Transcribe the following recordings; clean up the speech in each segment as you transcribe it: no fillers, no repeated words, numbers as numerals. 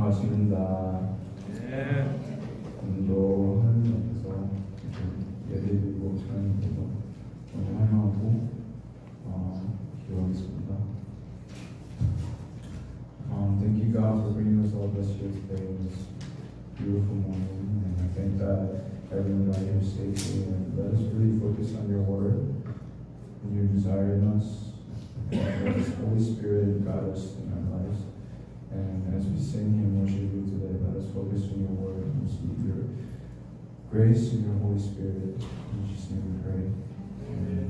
감사하십니다. 오늘도 하나님 앞에서 예배드리고 찬양드리고 오늘 환영하고 기도하겠습니다. Thank you, God, for bringing us all this here today in this beautiful morning, and I thank God everyone got here safely, and let us really focus on your word and your desire in us. Let the Holy Spirit guide us in our lives. And as we sing and worship you today, let us focus on your word and receive your grace and your Holy Spirit. In Jesus' name we pray. Amen.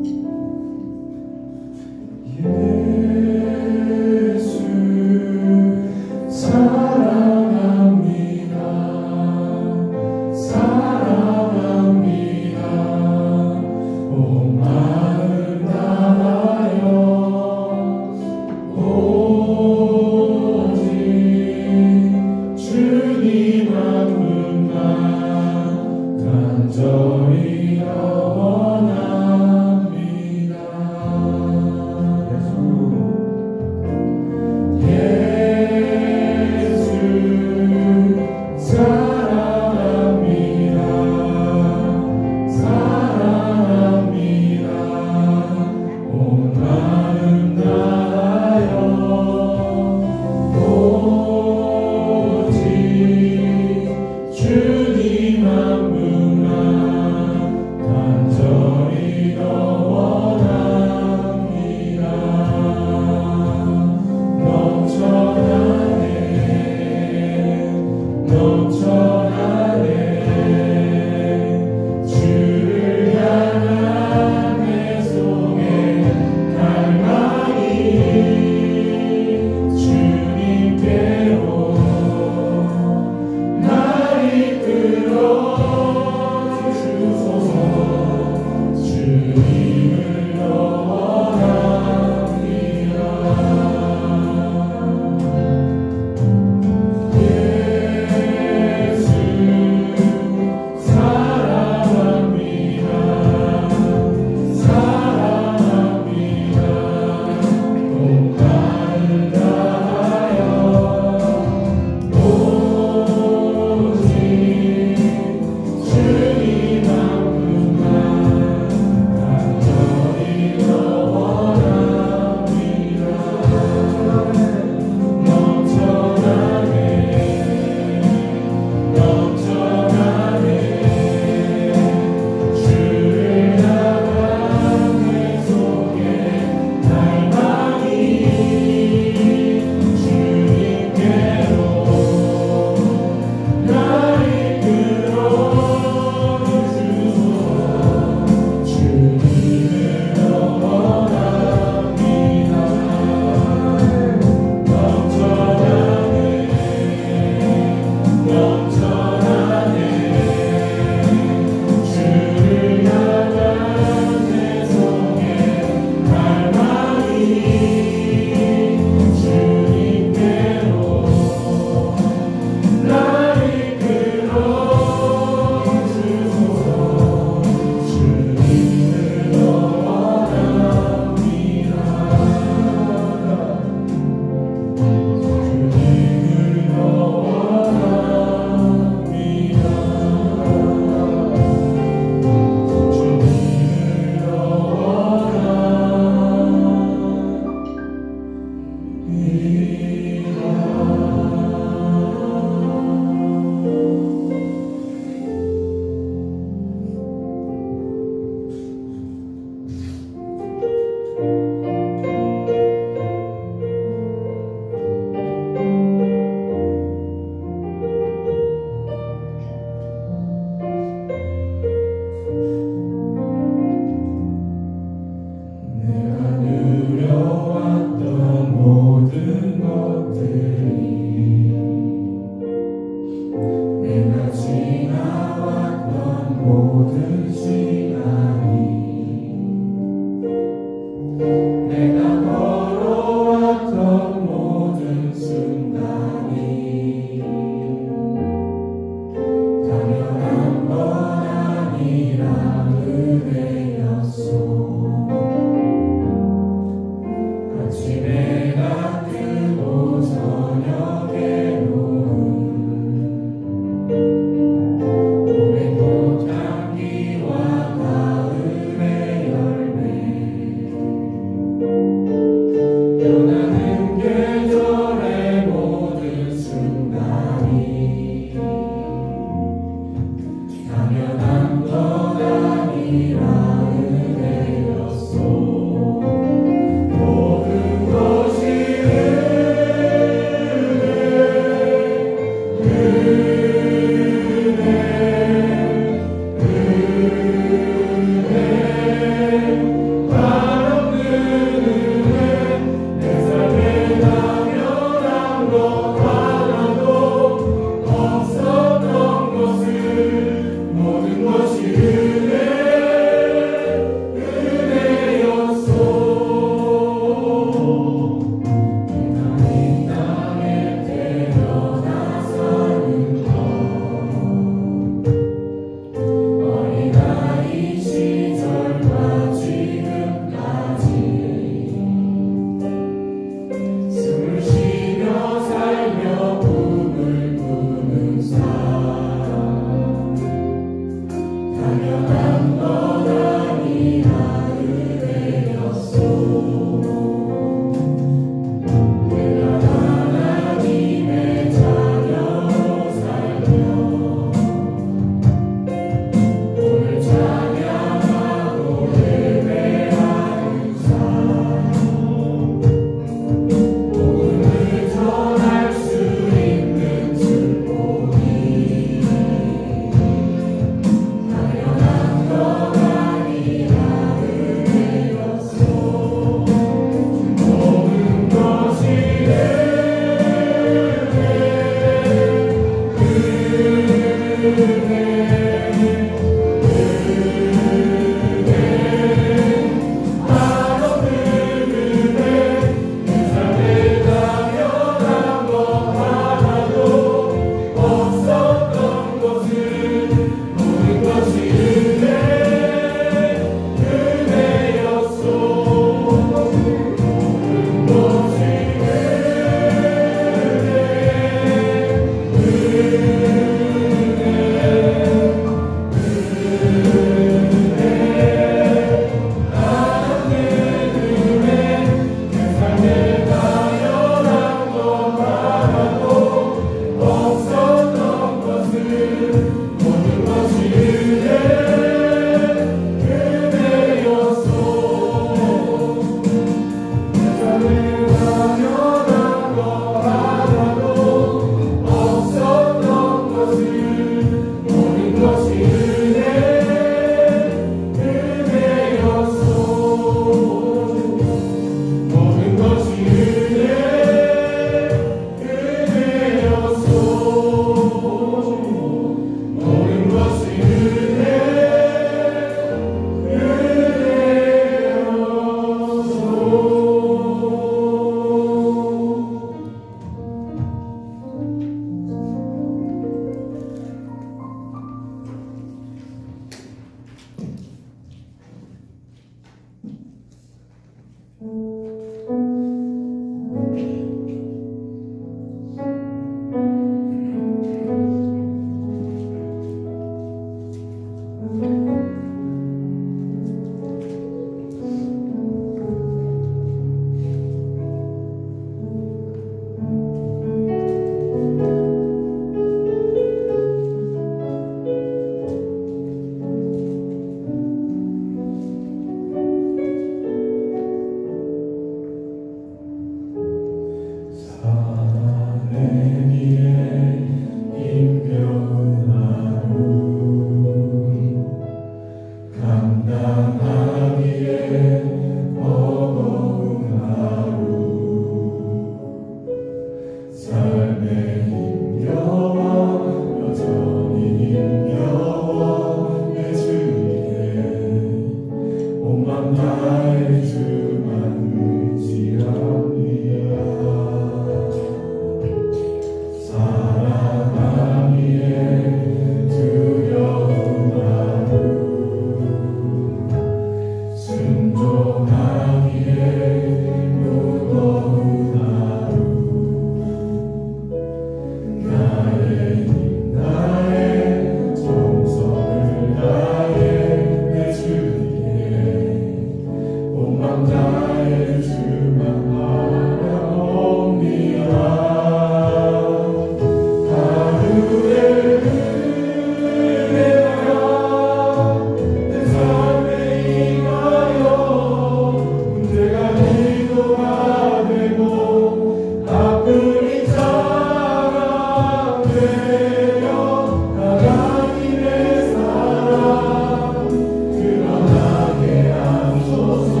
드러나게 하소서.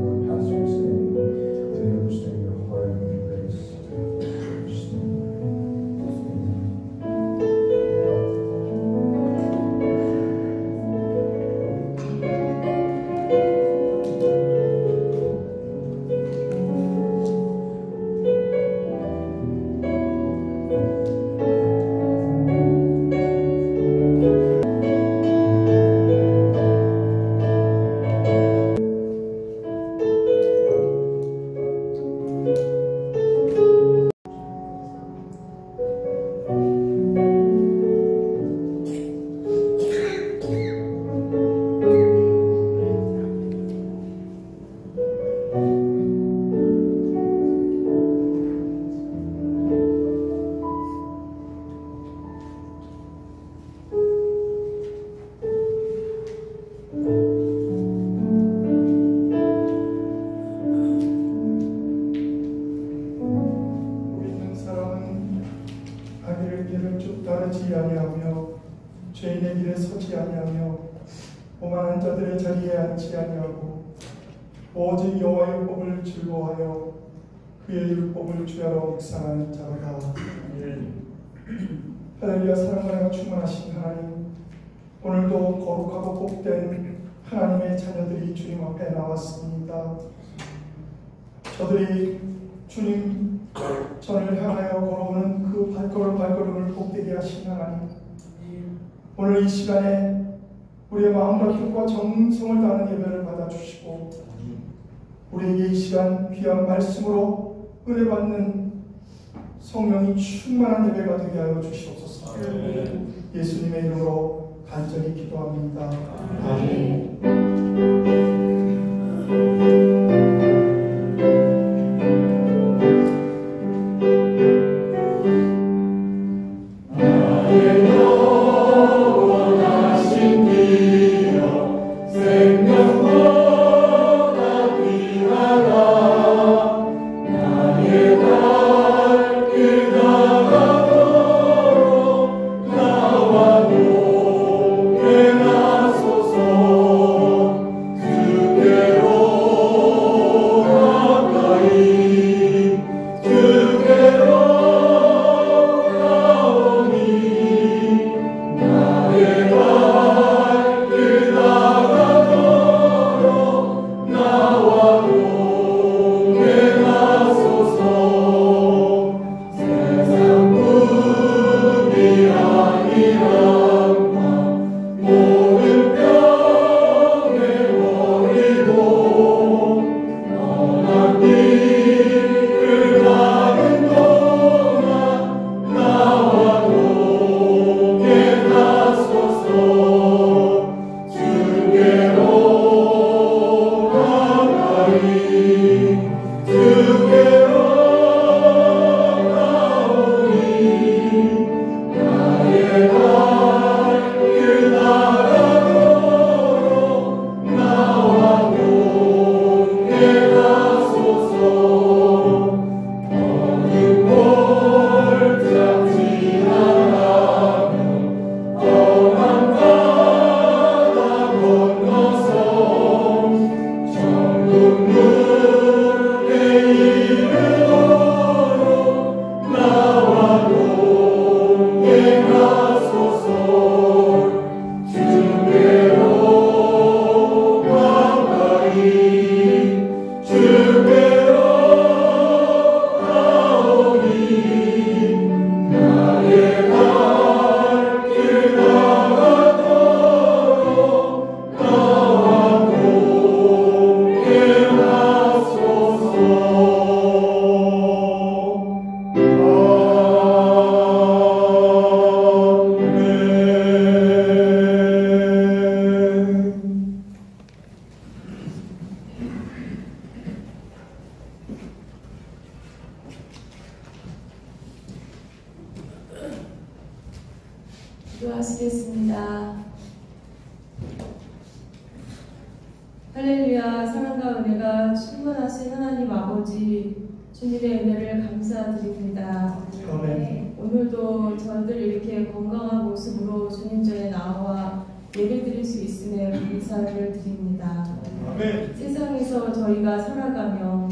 what the pastor is saying, to understand your heart and your grace. 따르지 아니하며 죄인의 길에 서지 아니하며 오만한 자들의 자리에 앉지 아니하고 오직 여호와의 율법을 즐거워하여 그의 율법을 주야로 묵상하는 자로다. 할렐루야. 사랑과 충만하신 하나님, 오늘도 거룩하고 복된 하나님의 자녀들이 주님 앞에 나왔습니다. 저들이 주님 전을 향하여 걸어오는 그 발걸음을 복되게 하신 하나님, 오늘 이 시간에 우리의 마음과 뜻과 정성을 다하는 예배를 받아주시고 우리에게 이 시간 귀한 말씀으로 은혜받는 성령이 충만한 예배가 되게 하여 주시옵소서. 예수님의 이름으로 간절히 기도합니다. 아멘. 기도하시겠습니다. 할렐루야. 사랑과 은혜가 충만하신 하나님 아버지, 주님의 은혜를 감사드립니다. 아멘. 오늘도 저희들 이렇게 건강한 모습으로 주님 전에 나와 예배드릴 수 있음에 감사를 드립니다. 아멘. 세상에서 저희가 살아가며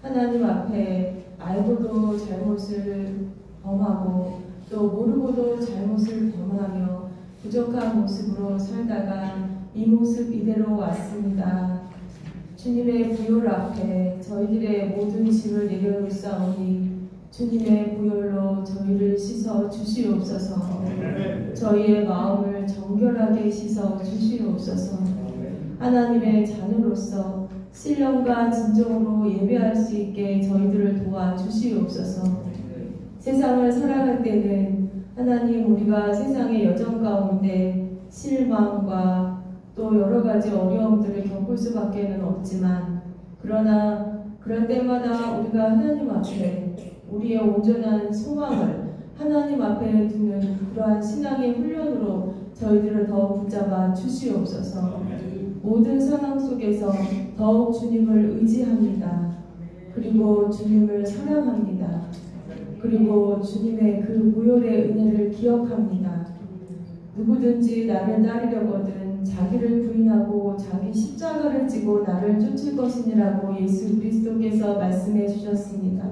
하나님 앞에 알고도 잘못을 범하고 또 모르고도 잘못을 범하며 부족한 모습으로 살다가 이 모습 이대로 왔습니다. 주님의 부요를 앞에 저희들의 모든 짐을 내려놓사오니 주님의 부요로 저희를 씻어 주시옵소서. 저희의 마음을 정결하게 씻어 주시옵소서. 하나님의 자녀로서 신령과 진정으로 예배할 수 있게 저희들을 도와 주시옵소서. 세상을 살아갈 때는 하나님 우리가 세상의 여정 가운데 실망과 또 여러 가지 어려움들을 겪을 수밖에는 없지만 그러나 그럴 때마다 우리가 하나님 앞에 우리의 온전한 소망을 하나님 앞에 두는 그러한 신앙의 훈련으로 저희들을 더욱 붙잡아 주시옵소서. 모든 상황 속에서 더욱 주님을 의지합니다. 그리고 주님을 사랑합니다. 그리고 주님의 그 무혈의 은혜를 기억합니다. 누구든지 나를 따르려거든 자기를 부인하고 자기 십자가를 지고 나를 쫓을 것이니라고 예수 그리스도께서 말씀해 주셨습니다.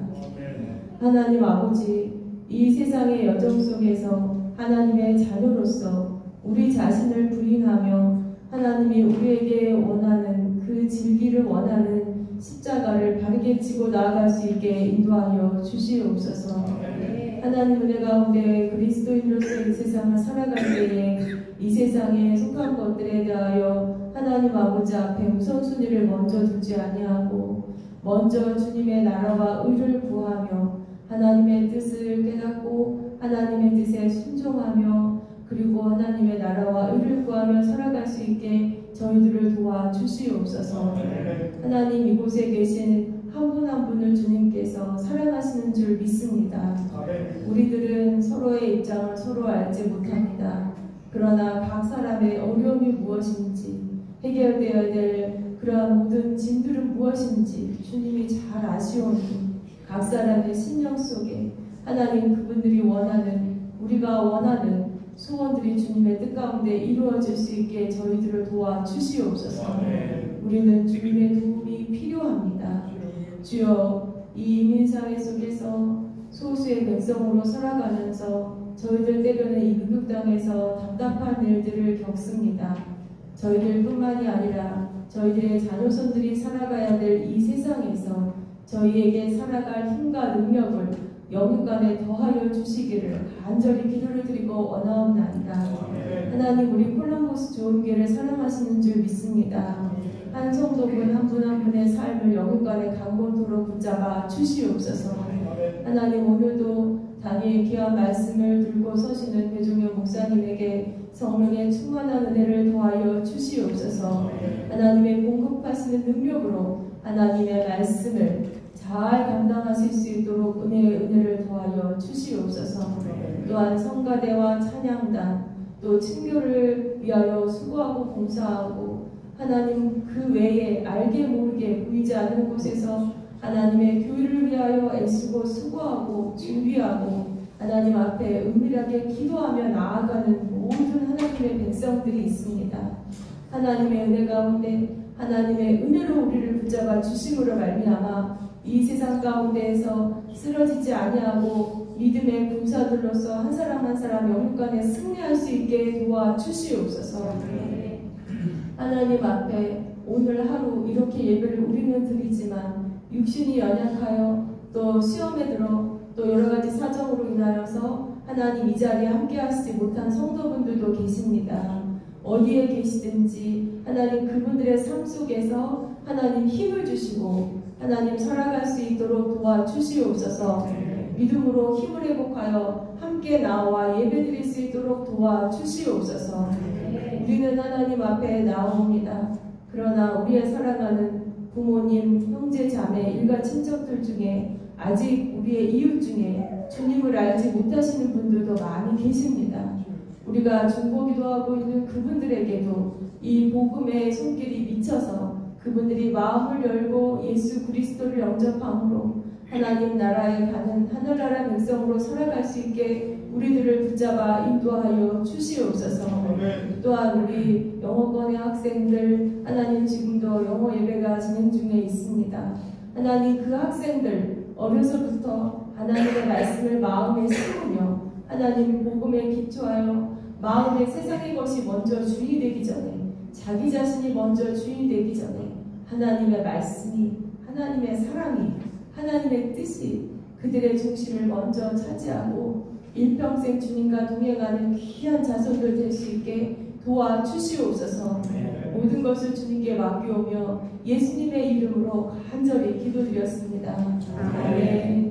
하나님 아버지, 이 세상의 여정 속에서 하나님의 자녀로서 우리 자신을 부인하며 하나님이 우리에게 원하는 그 진리를 원하는 십자가를 바르게 지고 나아갈 수 있게 인도하여 주시옵소서. 하나님 은혜 가운데 그리스도인으로서 이 세상을 살아갈 때에 이 세상에 속한 것들에 대하여 하나님 아버지 앞에 우선순위를 먼저 두지 아니하고 먼저 주님의 나라와 의를 구하며 하나님의 뜻을 깨닫고 하나님의 뜻에 순종하며 그리고 하나님의 나라와 의를 구하며 살아갈 수 있게 저희들을 도와 주시옵소서. 하나님 이곳에 계신 한 분 한 분을 주님께서 사랑하시는 줄 믿습니다. 우리들은 서로의 입장을 서로 알지 못합니다. 그러나 각 사람의 어려움이 무엇인지 해결되어야 될 그러한 모든 짐들은 무엇인지 주님이 잘 아시오니 각 사람의 심령 속에 하나님 그분들이 원하는 우리가 원하는 소원들이 주님의 뜻 가운데 이루어질 수 있게 저희들을 도와 주시옵소서. 우리는 주님의 도움이 필요합니다. 주여 이 이민사회 속에서 소수의 백성으로 살아가면서 저희들 때로는 이 미국 땅에서 답답한 일들을 겪습니다. 저희들뿐만이 아니라 저희들의 자녀손들이 살아가야 될 이 세상에서 저희에게 살아갈 힘과 능력을 영육간에 더하여 주시기를 간절히 기도를 드리고 원하옵나이다. 하나님 우리 콜럼버스 좋은교회를 사랑하시는 줄 믿습니다. 한 성도분 한 분 한 분의 삶을 영육간에 강건토록 붙잡아 주시옵소서. 하나님 오늘도 단위의 귀한 말씀을 들고 서시는 배종현 목사님에게 성령의 충만한 은혜를 더하여 주시옵소서. 하나님의 공급하시는 능력으로 하나님의 말씀을 잘 감당하실 수 있도록 은혜를 더하여 주시옵소서. 또한 성가대와 찬양단 또 친교를 위하여 수고하고 봉사하고 하나님 그 외에 알게 모르게 보이지 않는 곳에서 하나님의 교회를 위하여 애쓰고 수고하고 준비하고 하나님 앞에 은밀하게 기도하며 나아가는 모든 하나님의 백성들이 있습니다. 하나님의 은혜 가운데 하나님의 은혜로 우리를 붙잡아 주심으로 말미암아 이 세상 가운데에서 쓰러지지 아니하고 믿음의 군사들로서 한 사람 한 사람 영육간에 승리할 수 있게 도와 주시옵소서. 하나님 앞에 오늘 하루 이렇게 예배를 우리는 드리지만 육신이 연약하여 또 시험에 들어 또 여러 가지 사정으로 인하여서 하나님 이 자리에 함께 하시지 못한 성도분들도 계십니다. 어디에 계시든지 하나님 그분들의 삶 속에서 하나님 힘을 주시고 하나님 살아갈 수 있도록 도와주시옵소서. 믿음으로 힘을 회복하여 함께 나와 예배드릴 수 있도록 도와주시옵소서. 우리는 하나님 앞에 나옵니다. 그러나 우리의 사랑하는 부모님, 형제, 자매, 일가 친척들 중에 아직 우리의 이웃 중에 주님을 알지 못하시는 분들도 많이 계십니다. 우리가 중보기도 하고 있는 그분들에게도 이 복음의 손길이 미쳐서 그분들이 마음을 열고 예수 그리스도를 영접함으로 하나님 나라에 가는 하늘나라 백성으로 살아갈 수 있게 우리들을 붙잡아 인도하여 주시옵소서. 아멘. 또한 우리 영어권의 학생들 하나님 지금도 영어 예배가 진행 중에 있습니다. 하나님 그 학생들 어려서부터 하나님의 말씀을 마음에 심으며 하나님 복음에 기초하여 마음에 세상의 것이 먼저 주인이 되기 전에 자기 자신이 먼저 주인이 되기 전에 하나님의 말씀이 하나님의 사랑이 하나님의 뜻이 그들의 중심을 먼저 차지하고 일평생 주님과 동행하는 귀한 자손들 될 수 있게 도와주시옵소서. 모든 것을 주님께 맡겨오며 예수님의 이름으로 간절히 기도드렸습니다. 아멘.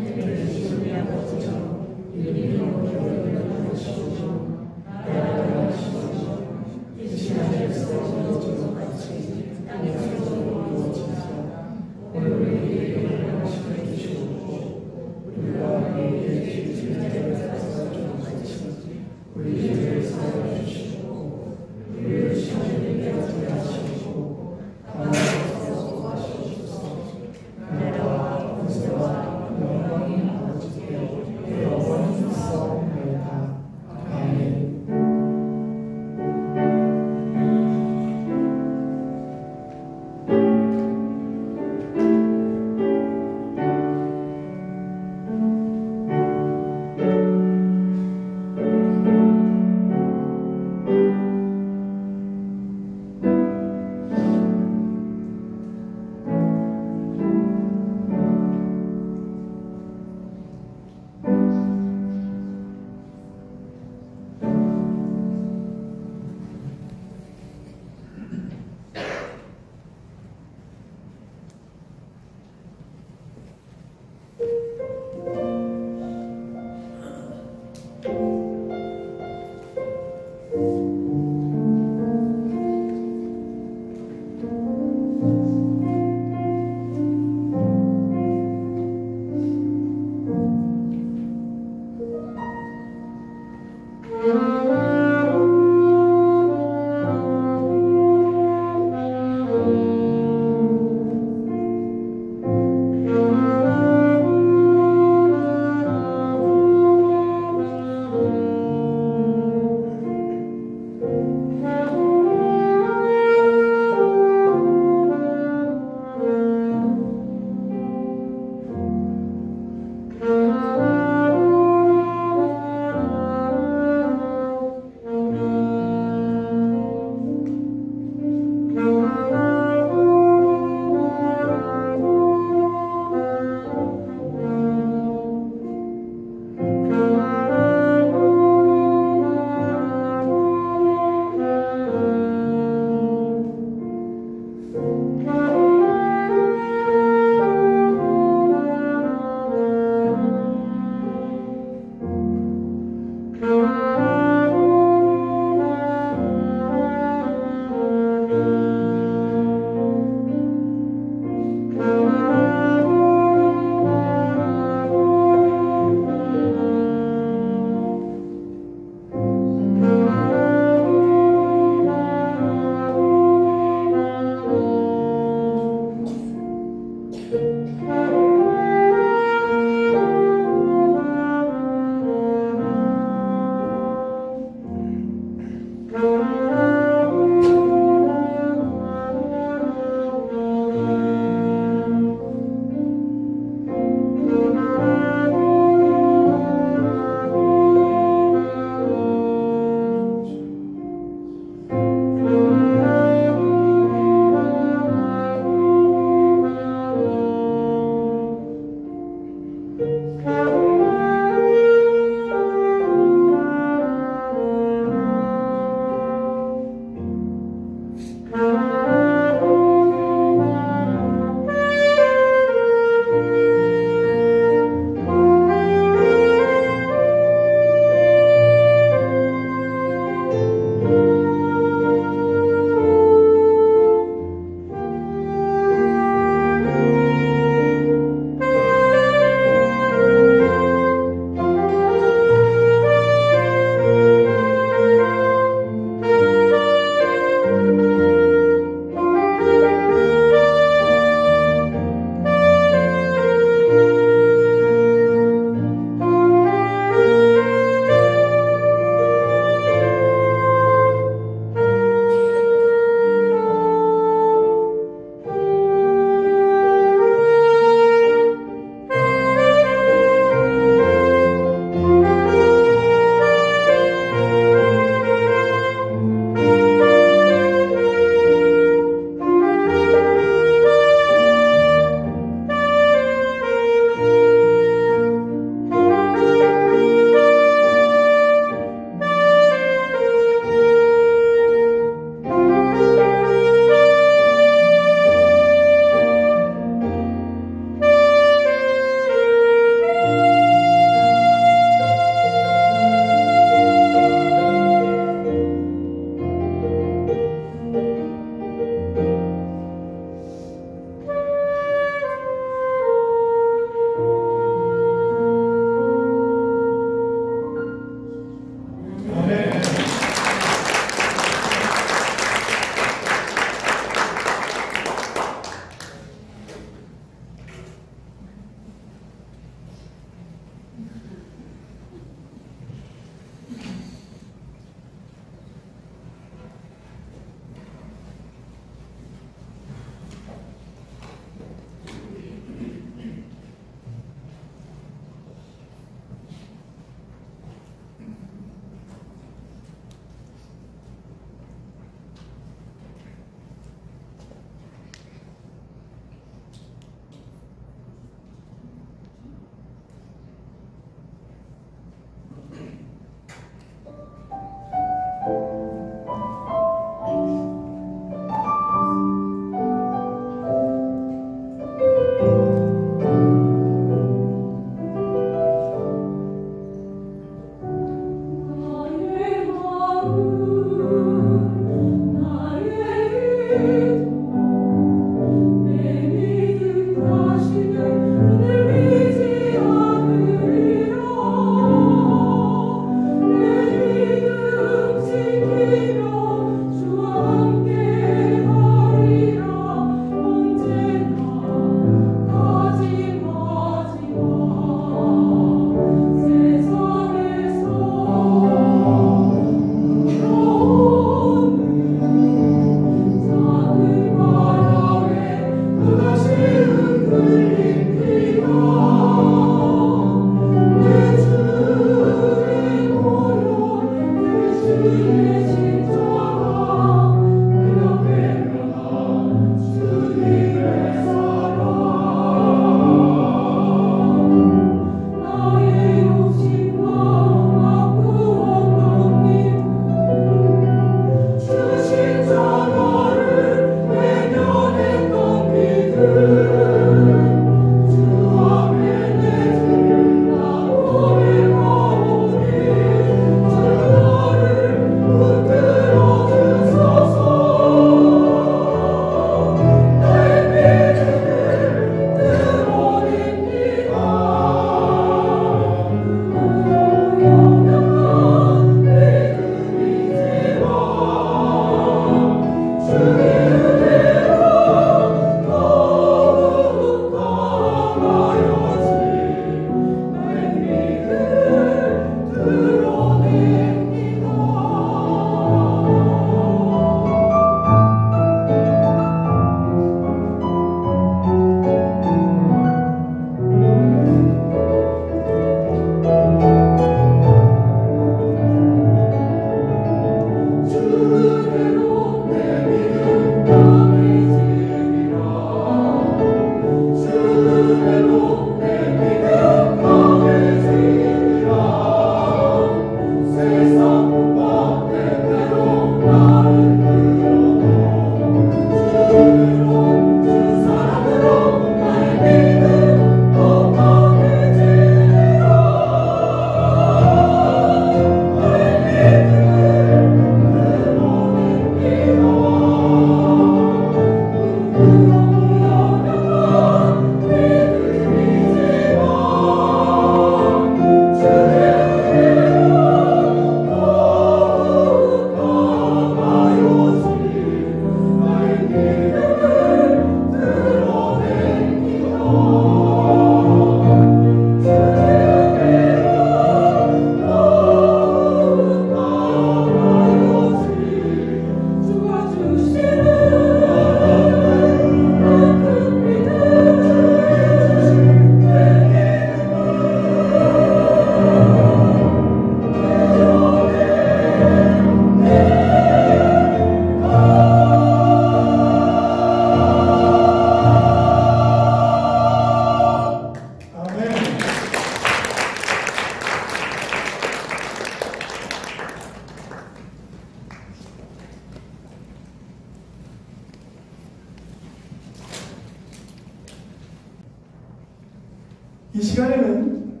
이 시간에는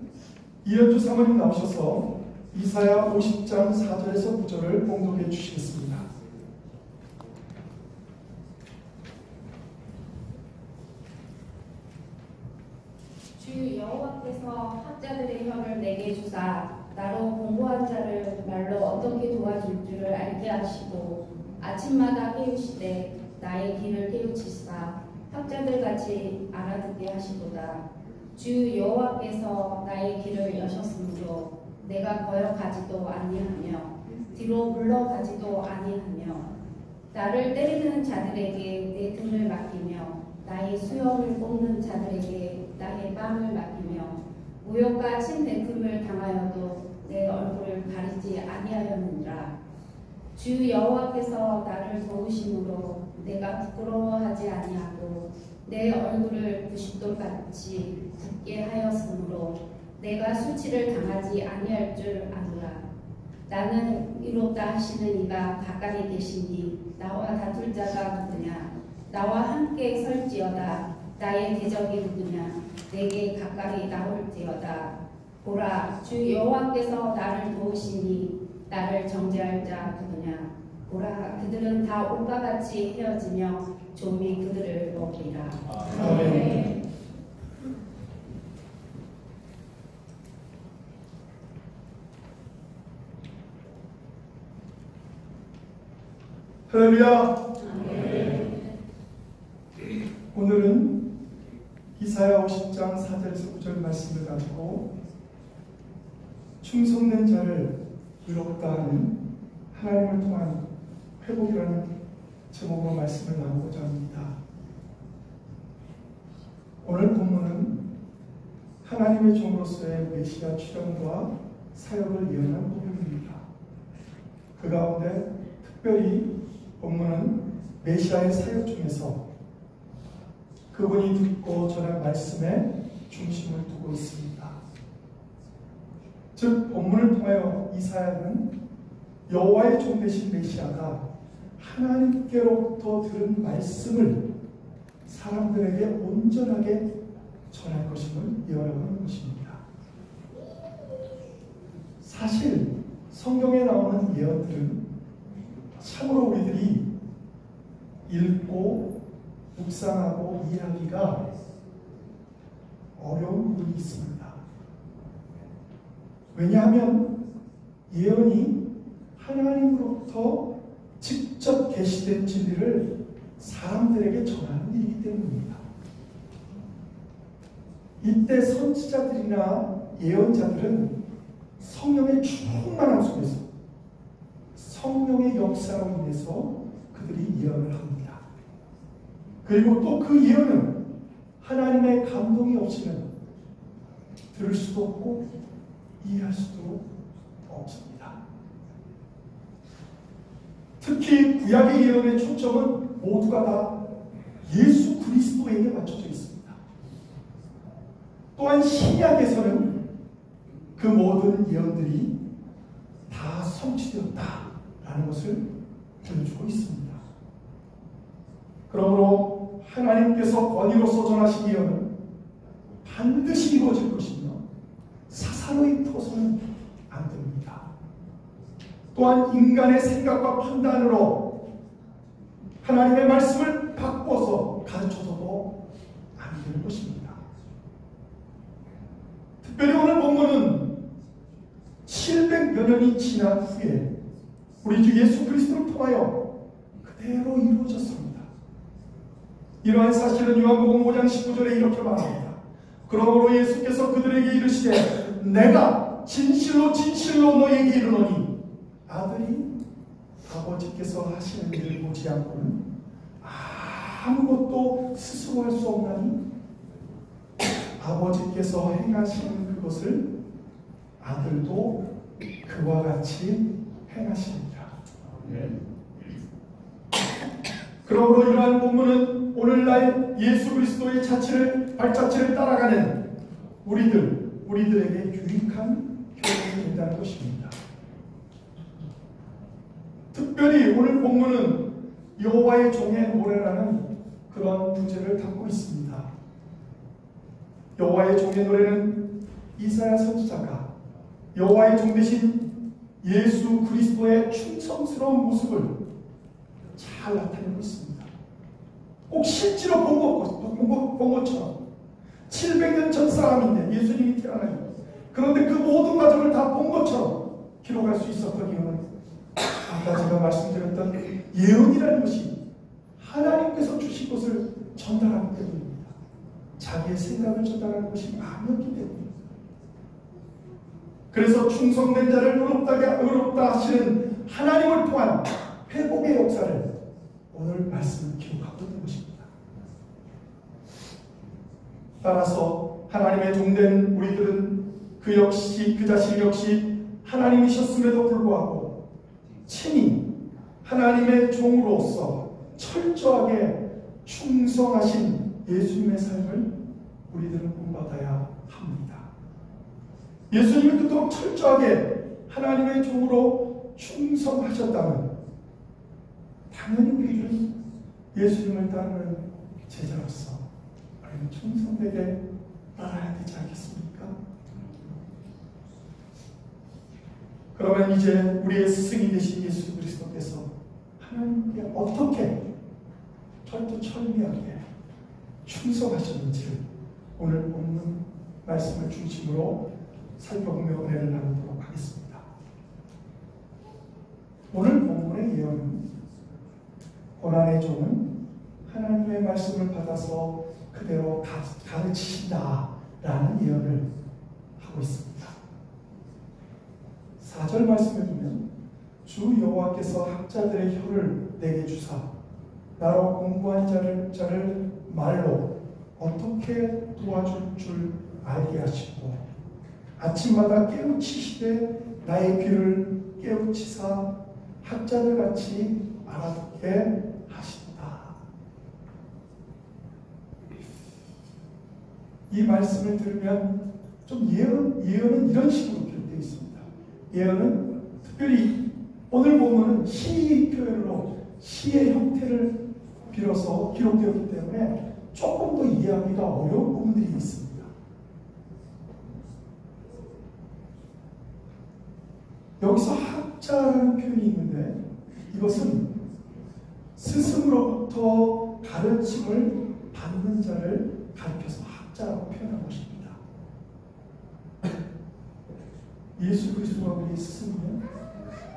이현주 사모님 나오셔서 이사야 50장 4절에서 9절을 봉독해 주시겠습니다. 주 여호와께서 학자들의 혀를 내게 주사 나로 공부한 자를 말로 어떻게 도와줄 줄을 알게 하시고 아침마다 깨우시되 나의 길을 깨우치사 학자들같이 알아듣게 하시도다. 주 여호와께서 나의 길을 여셨으므로 내가 거역하지도 아니하며 뒤로 물러가지도 아니하며 나를 때리는 자들에게 내 등을 맡기며 나의 수염을 뽑는 자들에게 나의 뺨을 맡기며 모욕과 침뱉음을 당하여도 내 얼굴을 가리지 아니하였느니라. 주 여호와께서 나를 도우심으로 내가 부끄러워하지 아니하고 내 얼굴을 90도같이 굳게 하였으므로 내가 수치를 당하지 아니할 줄 아노라. 나는 이롭다 하시는 이가 가까이 계시니 나와 다툴 자가 누구냐. 나와 함께 설지어다. 나의 대적이 누구냐. 내게 가까이 나올지어다. 보라, 주 여호와께서 나를 도우시니 나를 정죄할 자 누구냐. 보라, 그들은 다 옷과 같이 헤어지며 좀이 그들을 먹이라. 아멘. 할렐루야. 오늘은 이사야 50장 4절에서 9절 말씀을 가지고 충성된 자를 의롭다 하는 하나님을 통한 회복이라는 제목으로 말씀을 나누고자 합니다. 오늘 본문은 하나님의 종으로서의 메시아 출현과 사역을 예언한 부분입니다. 그 가운데 특별히 본문은 메시아의 사역 중에서 그분이 듣고 전한 말씀에 중심을 두고 있습니다. 즉 본문을 통하여 이사야는 여호와의 종 되신 메시아가 하나님께로부터 들은 말씀을 사람들에게 온전하게 전할 것임을 예언하는 것입니다. 사실 성경에 나오는 예언들은 참으로 우리들이 읽고 묵상하고 이해하기가 어려운 부분이 있습니다. 왜냐하면 예언이 하나님으로부터 직접 계시된 진리를 사람들에게 전하는 일이기 때문입니다. 이때 선지자들이나 예언자들은 성령의 충만함 속에서 성령의 역사로 인해서 그들이 예언을 합니다. 그리고 또 그 예언은 하나님의 감동이 없이는 들을 수도 없고 이해할 수도 없습니다. 특히 구약의 예언의 초점은 모두가 다 예수 그리스도에게 맞춰져 있습니다. 또한 신약에서는 그 모든 예언들이 다 성취되었다라는 것을 보여주고 있습니다. 그러므로 하나님께서 권위로서 전하신 예언은 반드시 이루어질 것이며 사사로이 풀어서는 안 됩니다. 또한 인간의 생각과 판단으로 하나님의 말씀을 바꿔서 가르쳐서도 안 되는 것입니다. 특별히 오늘 본문은 700여 년이 지난 후에 우리 주 예수 그리스도를 통하여 그대로 이루어졌습니다. 이러한 사실은 요한복음 5장 19절에 이렇게 말합니다. 그러므로 예수께서 그들에게 이르시되 내가 진실로 진실로 너희에게 이르노니 아들이 아버지께서 하시는 일을 보지 않고는 아무것도 스스로 할 수 없나니 아버지께서 행하시는 그것을 아들도 그와 같이 행하시리라. 그러므로 이러한 본문은 오늘날 예수 그리스도의 발자취를 따라가는 우리들에게 유익한 교훈이 된다는 것입니다. 특별히 오늘 본문은 여호와의 종의 노래라는 그런 부제를 담고 있습니다. 여호와의 종의 노래는 이사야 선지자가 여호와의 종 되신 예수 그리스도의 충성스러운 모습을 잘 나타내고 있습니다. 꼭 실제로 본 것처럼 700년 전 사람인데 예수님이 태어나요. 그런데 그 모든 과정을 다 본 것처럼 기록할 수 있었던 이유는 아까 제가 말씀드렸던 예언이라는 것이 하나님께서 주신 것을 전달하기 때문입니다. 자기의 생각을 전달하는 것이 아니었기 때문입니다. 그래서 충성된 자를 의롭다 하시는 하나님을 통한 회복의 역사를 오늘 말씀을 기록하고 있는 것입니다. 따라서 하나님의 종된 우리들은 그 자신 역시 하나님이셨음에도 불구하고 친히 하나님의 종으로서 철저하게 충성하신 예수님의 삶을 우리들은 본받아야 합니다. 예수님이 그토록 철저하게 하나님의 종으로 충성하셨다면 당연히 우리들은 예수님을 따르는 제자로서 충성되게 따라야 되지 않겠습니까? 그러면 이제 우리의 스승이 되신 예수 그리스도께서 하나님께 어떻게 철두철미하게 충성하셨는지를 오늘 본문 말씀을 중심으로 살펴보며 은혜를 나누도록 하겠습니다. 오늘 본문의 예언은 고난의 종은 하나님의 말씀을 받아서 그대로 가르치신다라는 예언을 하고 있습니다. 4절 말씀에 보면 주 여호와께서 학자들의 혀를 내게 주사 나로 공부한 자를 말로 어떻게 도와줄 줄 알게 하시고 아침마다 깨우치시되 나의 귀를 깨우치사 학자들 같이 알아듣게 하신다. 이 말씀을 들으면 좀 예언은 이런 식으로 기록되어 있습니다. 예언은 특별히 오늘 보면은 시 표현으로 시의 형태를 빌어서 기록되었기 때문에 조금 더 이해하기가 어려운 부분들이 있습니다. 여기서 학자라는 표현이 있는데 이것은 스승으로부터 가르침을 받는 자를 가리켜서 학자라고 표현한 것입니다. 예수 그리스도가 우리의 스승이면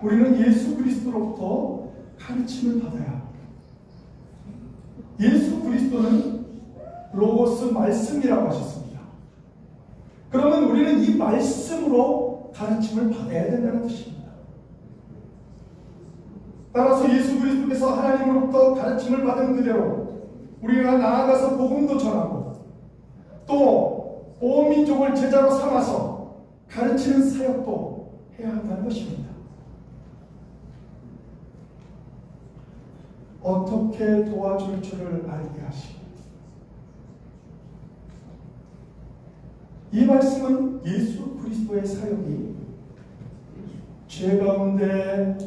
우리는 예수 그리스도로부터 가르침을 받아야 합니다. 예수 그리스도는 로고스 말씀이라고 하셨습니다. 그러면 우리는 이 말씀으로 가르침을 받아야 된다는 뜻입니다. 따라서 예수 그리스도께서 하나님으로부터 가르침을 받은 그대로 우리가 나아가서 복음도 전하고 또 온 민족을 제자로 삼아서 가르치는 사역도 해야 한다는 것입니다. 어떻게 도와줄 줄을 알게 하시고 이 말씀은 예수 그리스도의 사역이 죄 가운데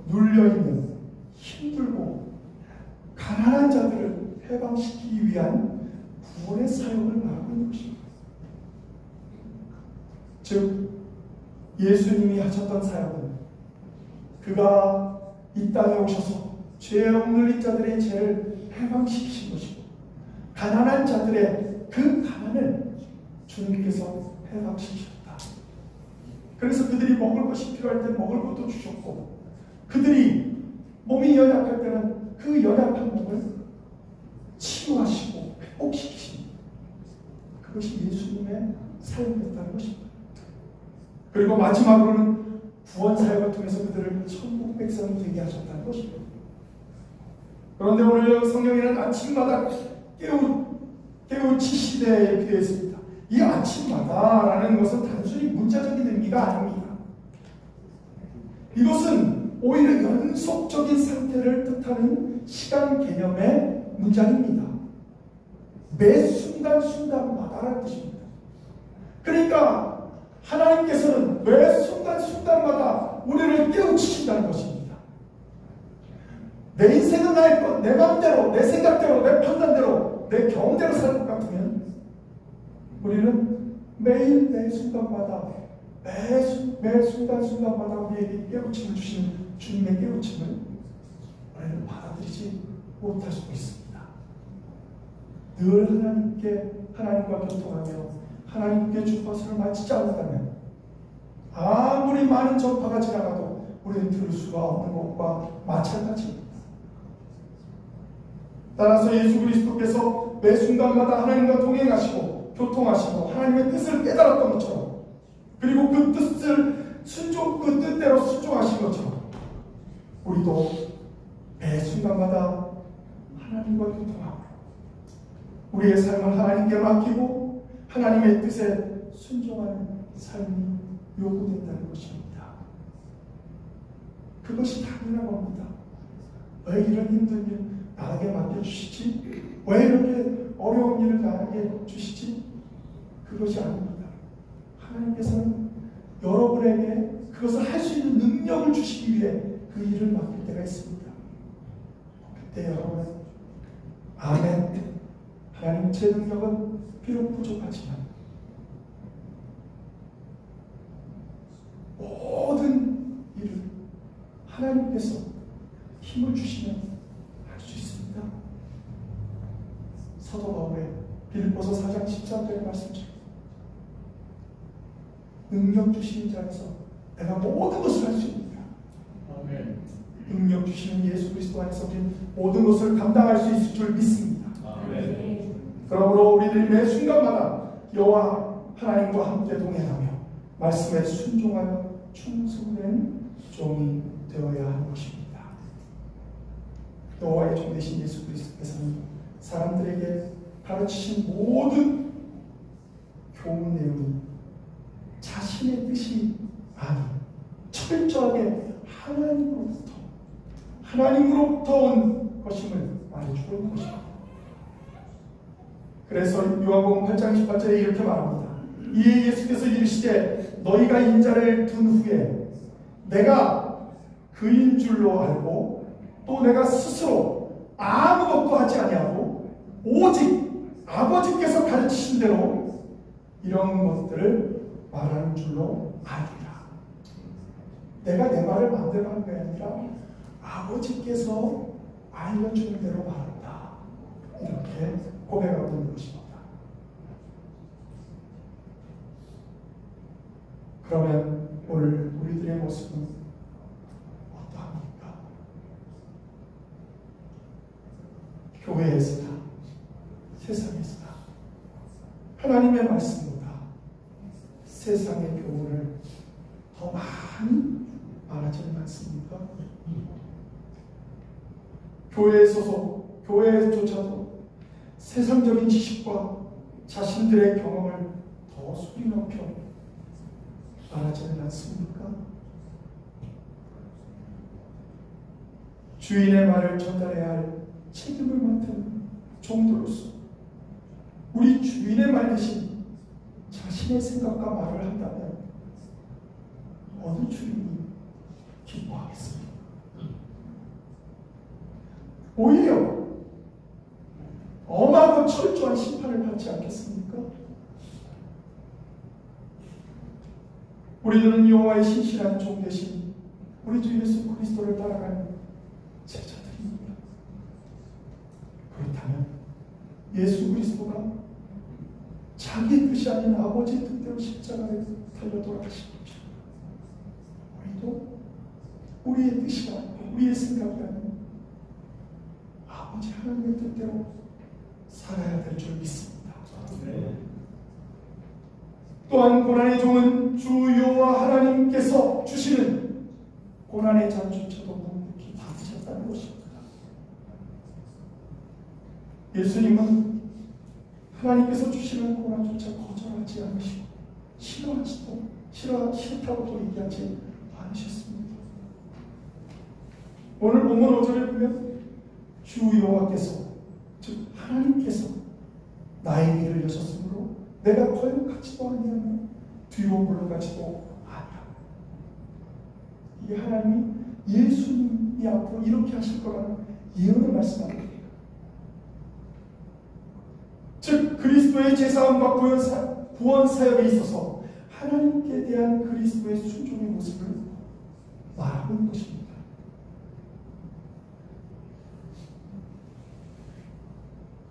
눌려있는 힘들고 가난한 자들을 해방시키기 위한 구원의 사역을 말하고 있는 것입니다. 즉 예수님이 하셨던 사역은 그가 이 땅에 오셔서 죄에 억눌린 자들의 죄를 해방시키신 것이고 가난한 자들의 그 가난을 주님께서 해방시키셨다. 그래서 그들이 먹을 것이 필요할 때 먹을 것도 주셨고 그들이 몸이 연약할 때는 그 연약한 몸을 치유하시고 회복시키신 그것이 예수님의 사역이었다는 것입니다. 그리고 마지막으로는 구원 사역을 통해서 그들을 천국 백성이 되게 하셨다는 것입니다. 그런데 오늘 성경에는 아침마다 깨우치 시대에 이렇게 되어 있습니다. 이 아침마다라는 것은 단순히 문자적인 의미가 아닙니다. 이것은 오히려 연속적인 상태를 뜻하는 시간 개념의 문장입니다. 매 순간순간마다라는 뜻입니다. 그러니까 하나님께서는 매 순간순간마다 우리를 깨우치신다는 것입니다. 내 인생은 나의 것, 내 마음대로, 내 생각대로, 내 판단대로, 내 경험대로 살 것 같으면 우리는 매일 매 순간마다 매 순간순간마다 우리에게 깨우침을 주시는 주님의 깨우침을 우리는 받아들이지 못할 수 있습니다. 늘 하나님과 교통하며 하나님께 주파수를 맞추지 않는다면 아무리 많은 전파가 지나가도 우리는 들을 수가 없는 것과 마찬가지입니다. 따라서 예수 그리스도께서 매 순간마다 하나님과 동행하시고 교통하시고 하나님의 뜻을 깨달았던 것처럼 그리고 그 뜻대로 순종하신 것처럼 우리도 매 순간마다 하나님과 교통하고 우리의 삶을 하나님께 맡기고 하나님의 뜻에 순종하는 삶이 요구된다는 것입니다. 그것이 당연한 겁니다. 왜 이런 힘든 일 나에게 맡겨주시지? 왜 이렇게 어려운 일을 나에게 주시지? 그것이 아닙니다. 하나님께서는 여러분에게 그것을 할 수 있는 능력을 주시기 위해 그 일을 맡길 때가 있습니다. 그때 여러분은 아멘, 하나님 제 능력은 비록 부족하지만 모든 일을 하나님께서 힘을 주시면 할 수 있습니다. 사도 바울의 빌립보서 4장 13절의 말씀처럼 능력 주시는 자에서 내가 모든 것을 할 수 있습니다. 아멘. 능력 주시는 예수 그리스도 안에서 우리는 모든 것을 감당할 수 있을 줄 믿습니다. 아멘. 그러므로 우리들이 매 순간마다 여호와 하나님과 함께 동행하며 말씀에 순종하여 충성된 종이 되어야 하는 것입니다. 여호와의 종 되신 예수 그리스도께서는 사람들에게 가르치신 모든 교훈 내용이 자신의 뜻이 아닌 철저하게 하나님으로부터 온 것임을 말해주고 있는 것입니다. 그래서 요한복음 8장 28절에 이렇게 말합니다. 이에 예수께서 이르시되 너희가 인자를 둔 후에 내가 그인 줄로 알고 또 내가 스스로 아무것도 하지 아니하고 오직 아버지께서 가르치신 대로 이런 것들을 말하는 줄로 아니라 내가 내 말을 마음대로 하는 게 아니라 아버지께서 알려주는 대로 말한다. 이렇게 고백하고 있는 것입니다. 그러면 오늘 우리들의 모습은 어떠합니까? 교회에서다, 세상에서다, 하나님의 말씀보다 세상의 교훈을 더 많이 말하지는 않습니까? 교회에조차도 세상적인 지식과 자신들의 경험을 더 소리 높여 말하지는 않습니까? 주인의 말을 전달해야 할 책임을 맡은 종들로서 우리 주인의 말 대신 자신의 생각과 말을 한다면 어느 주인이 기뻐하겠습니까? 오히려 엄하고 철저한 심판을 받지 않겠습니까? 우리들은 여호와의 신실한 종 대신 우리 주 예수 그리스도를 따라가는 제자들입니다. 그렇다면 예수 그리스도가 자기 뜻이 아닌 아버지의 뜻대로 십자가에 달려 돌아가신 거죠. 우리도 우리의 뜻이 아니고 우리의 생각이 아닌 아버지 하나님의 뜻대로 살아야 될 줄 믿습니다. 또한 고난의 종은 주 여호와 하나님께서 주시는 고난의 잔조차도 묵묵히 받으셨다는 것입니다. 예수님은 하나님께서 주시는 고난조차 거절하지 않으시고 싫다고도 얘기하지 않으셨습니다. 오늘 본문 5절에 보면 주 여호와께서 즉 하나님께서 나의 길을 여셨으므로 내가 거역하지도 아니하며 뒤로 물러가지도 아니하고, 이게 하나님이 예수님이 앞으로 이렇게 하실 거라는 예언을 말씀하는 거예요. 즉 그리스도의 제사함과 구원 사역에 있어서 하나님께 대한 그리스도의 순종의 모습을 말하고 있는 것입니다.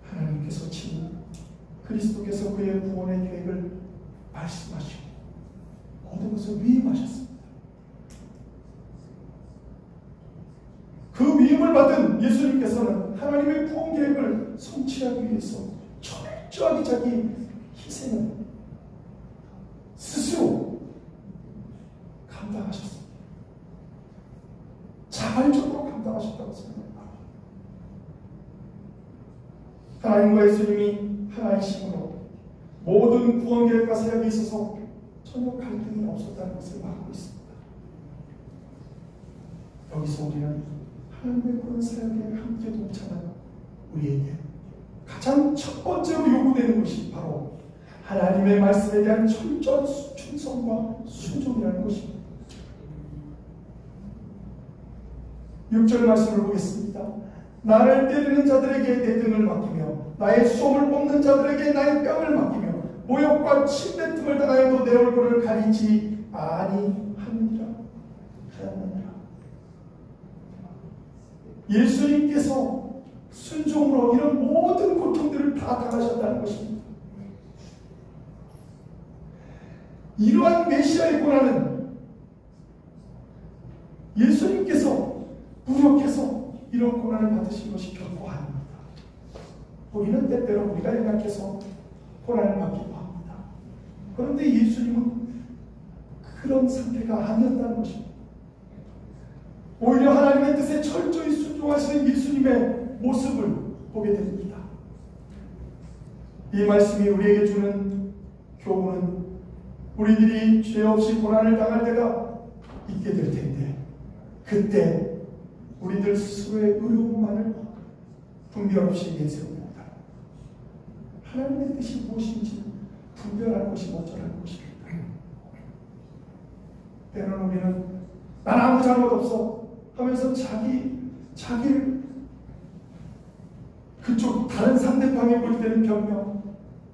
하나님께서 친히 그리스도께서 그의 구원의 계획을 말씀하시고 모든 것을 위임하셨습니다. 그 위임을 받은 예수님께서는 하나님의 구원 계획을 성취하기 위해서 철저하게 자기 희생을 스스로 감당하셨습니다. 자발적으로 감당하셨다고 생각합니다. 하나님과 예수님이 하나이심으로 모든 구원 계획과 사역에 있어서 전혀 갈등이 없었다는 것을 말하고 있습니다. 여기서 우리는 하나님의 구원 사역에 함께 동참한 우리에게 가장 첫 번째로 요구되는 것이 바로 하나님의 말씀에 대한 철저한 충성과 순종이라는 것입니다. 6절 말씀을 보겠습니다. 나를 때리는 자들에게 내 등을 맡기며 나의 수염을 뽑는 자들에게 나의 뺨을 맡기며 모욕과 침뱉음을 당하여도 내 얼굴을 가리지 아니하느니라. 예수님께서 순종으로 이런 모든 고통들을 다 당하셨다는 것입니다. 이러한 메시아의 고난은 예수님께서 무력해서 이런 고난을 받으신 것이 결코 아닙니다. 우리는 때때로 우리가 연약해서 고난을 받기도 합니다. 그런데 예수님은 그런 상태가 아니었다는 것입니다. 오히려 하나님의 뜻에 철저히 순종하시는 예수님의 모습을 보게 됩니다. 이 말씀이 우리에게 주는 교훈은 우리들이 죄 없이 고난을 당할 때가 있게 될 텐데, 그때 우리들 스스로의 의로움만을 분별 없이 내세웁니다. 하나님의 뜻이 무엇인지 분별하는 것이 먼저라는 것입니다. 때로는 우리는 난 아무 잘못 없어 하면서 자기를 그쪽 다른 상대방이 볼 때는 변명,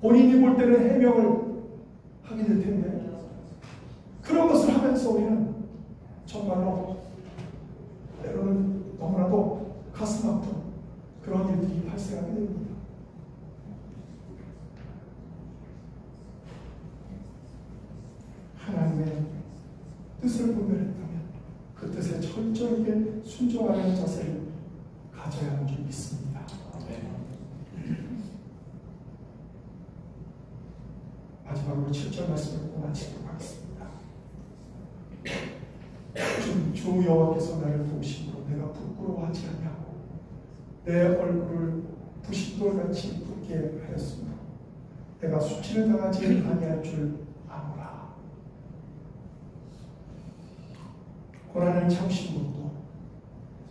본인이 볼 때는 해명을 하게 될 텐데, 그런 것을 하면서 우리는 정말로 때로는 너무나도 가슴 아픈 그런 일들이 발생하게 됩니다. 하나님의 뜻을 분별했다면 그 뜻에 철저하게 순종하는 자세를 가져야 하는 줄 믿습니다. 마지막으로 7절 말씀을 보고 마치도록 하겠습니다. 주 여호와께서 나를 도우심으로 내가 부끄러워하지 아니하고 내 얼굴을 부싯돌같이 붓게 하였으므로 내가 수치를 당하지 아니할 줄 아노라. 고난을 참으신 것도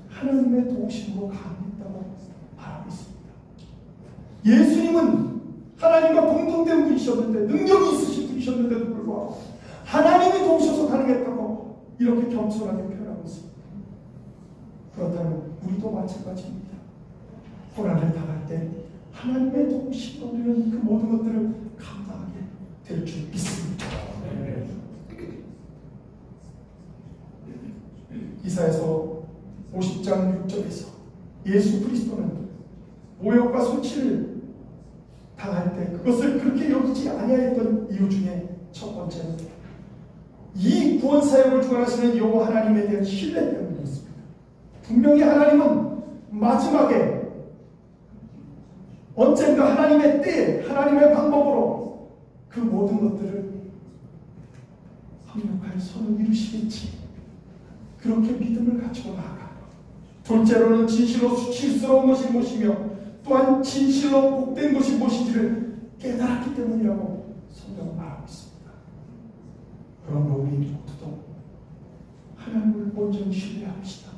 하나님의 도우심으로 가능했다고 말하고 있습니다. 예수님은 하나님과 분이셨는데, 능력이 있으신 분이셨는데도 불구하고 하나님이 도우셔서 가능했다고 이렇게 겸손하게 표현하고 있습니다. 그렇다면 우리도 마찬가지입니다. 고난을 당할 때 하나님의 도우심으로 우리는 그 모든 것들을 감당하게 될 줄 믿습니다. 이사야서 50장 6절에서 예수 그리스도는 모욕과 수치를 당할 때 그것을 그렇게 여기지 아니하였던 이유 중에 첫 번째는 이 구원 사역을 주관하시는 여호와 하나님에 대한 신뢰 때문이었습니다. 분명히 하나님은 마지막에 언젠가 하나님의 때에 하나님의 방법으로 그 모든 것들을 합력할 선을 이루시겠지, 그렇게 믿음을 가지고 나아가. 둘째로는 진실로 수치스러운 것이 무엇이며 또한 진실로 복된 것이 무엇인지를 깨달았기 때문이라고 성경은 말하고 있습니다. 그러므로 우리 모두도 하나님을 온전히 신뢰합시다.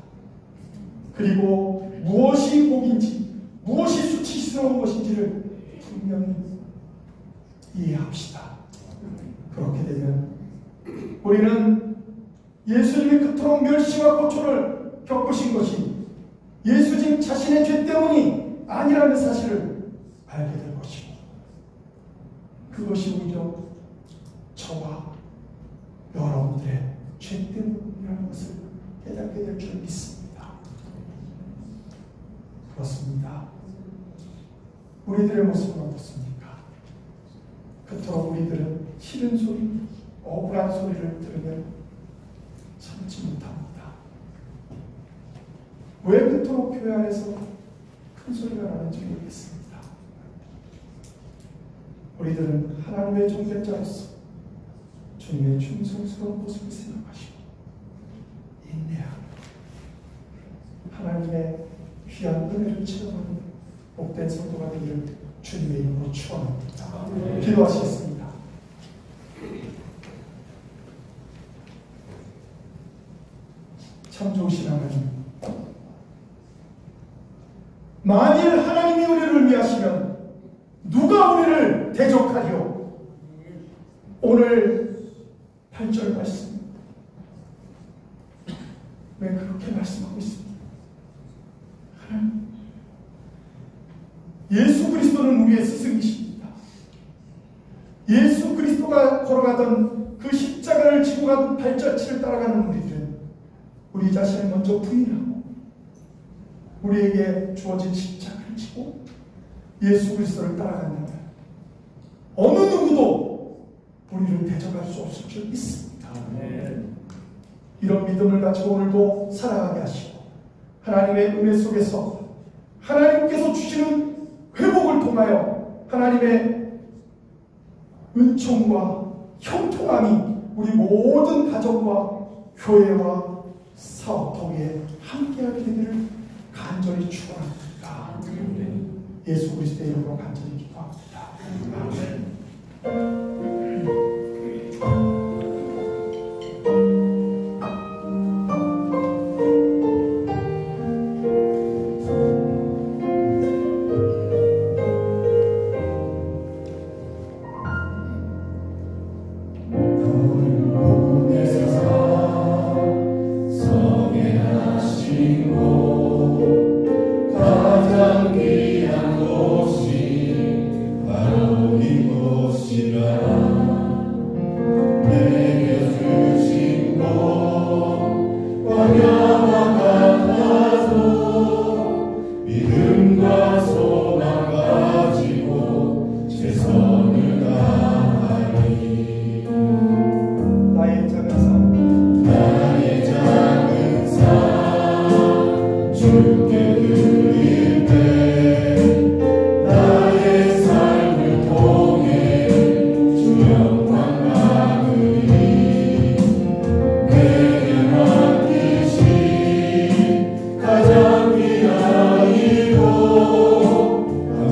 그리고 무엇이 복인지 무엇이 수치스러운 것인지를 분명히 이해합시다. 그렇게 되면 우리는 예수님이 그토록 멸시와 고초를 겪으신 것이 예수님 자신의 죄 때문이 아니라는 사실을 알게 될 것이고, 그것이 오히려 저와 여러분들의 죄 때문이라는 것을 깨닫게 될 줄 믿습니다. 그렇습니다. 우리들의 모습은 어떻습니까? 그토록 우리들은 싫은 소리, 억울한 소리를 들으면 참지 못합니다. 왜 그토록 교회 안에서 큰 소리가 나는지 모르겠습니다. 우리들은 하나님의 종잣자로서 주님의 충성스러운 모습을 생각하시고 인내하고 하나님의 귀한 은혜를 체험하는 복된 성도가 되기를 주님의 이름으로 축원합니다. 기도하시겠습니다. 참 좋으신 하나님, 만일 하나님이 우리를 위하시면 누가 우리를 대적하리요? 오늘 8절 말씀 왜 그렇게 말씀하고 있습니까? 하나님, 예수 그리스도는 우리의 스승이십니다. 예수 그리스도가 걸어가던 그 십자가를 지고 간 발자취를 따라가는 우리들은 우리 자신을 먼저 부인하고 우리에게 주어진 십자가를 지고 예수 그리스도를 따라간다면 어느 누구도 우리를 대적할 수 없을 줄 믿습니다. 이런 믿음을 가지고 오늘도 살아가게 하시고 하나님의 은혜 속에서 하나님께서 주시는 회복을 통하여 하나님의 은총과 형통함이 우리 모든 가정과 교회와 사업터 위에 함께하게 되기를 간절히 축원합니다. 예수 그리스도의 이름으로 간절히 기도합니다. 아멘.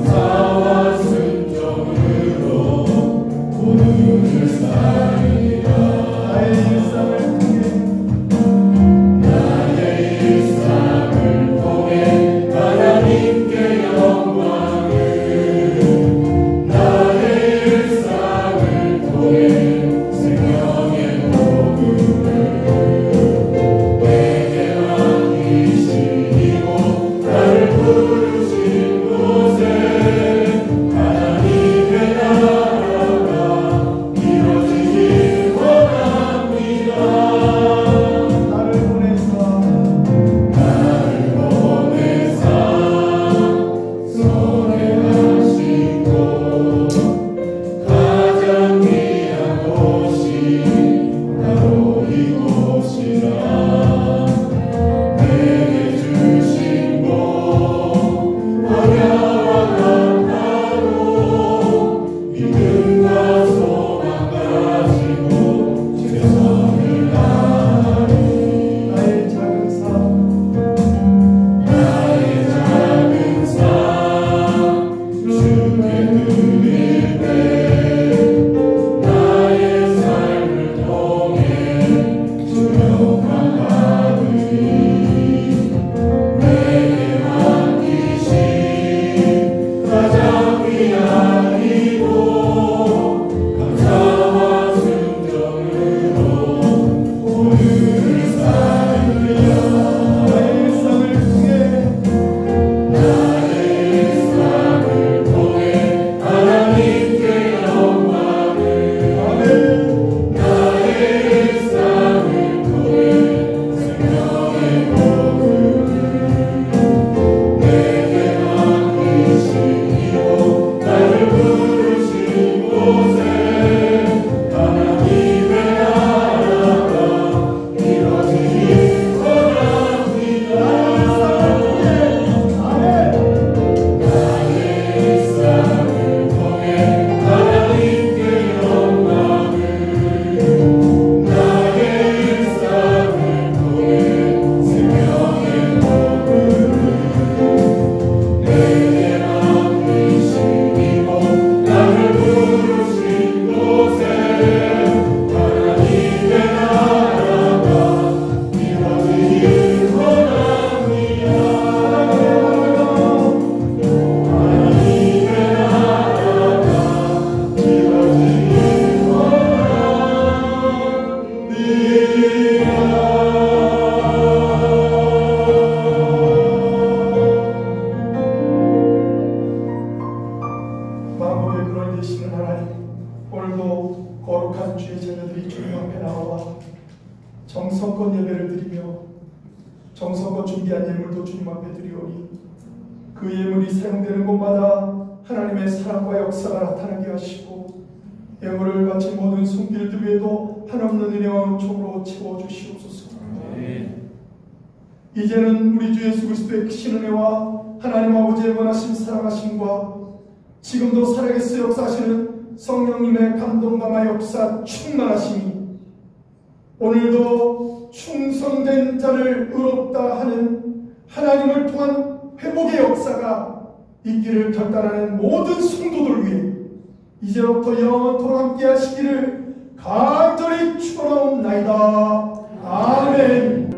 감사와 순종을 영혼의 근원이 되시는 하나님, 오늘도 거룩한 주의 자녀들이 주님 앞에 나와 정성껏 예배를 드리며 정성껏 준비한 예물도 주님 앞에 드리오니 그 예물이 사용되는 곳마다 하나님의 사랑과 역사가 나타나게 하시고 예물을 바친 모든 손길들 위에도 한없는 은혜와 은총으로 채워주시옵소서. 이제는 우리 주 예수 그리스도의 크신 은혜와 하나님 아버지의 원하신 사랑하심과 지금도 살아계서 역사하시는 성령님의 감동감화 역사 충만하심이 오늘도 충성된 자를 의롭다 하는 하나님을 통한 회복의 역사가 있기를 결단하는 모든 성도들 위해 이제부터 영원토록 함께 하시기를 간절히 축원하옵나이다. 아멘.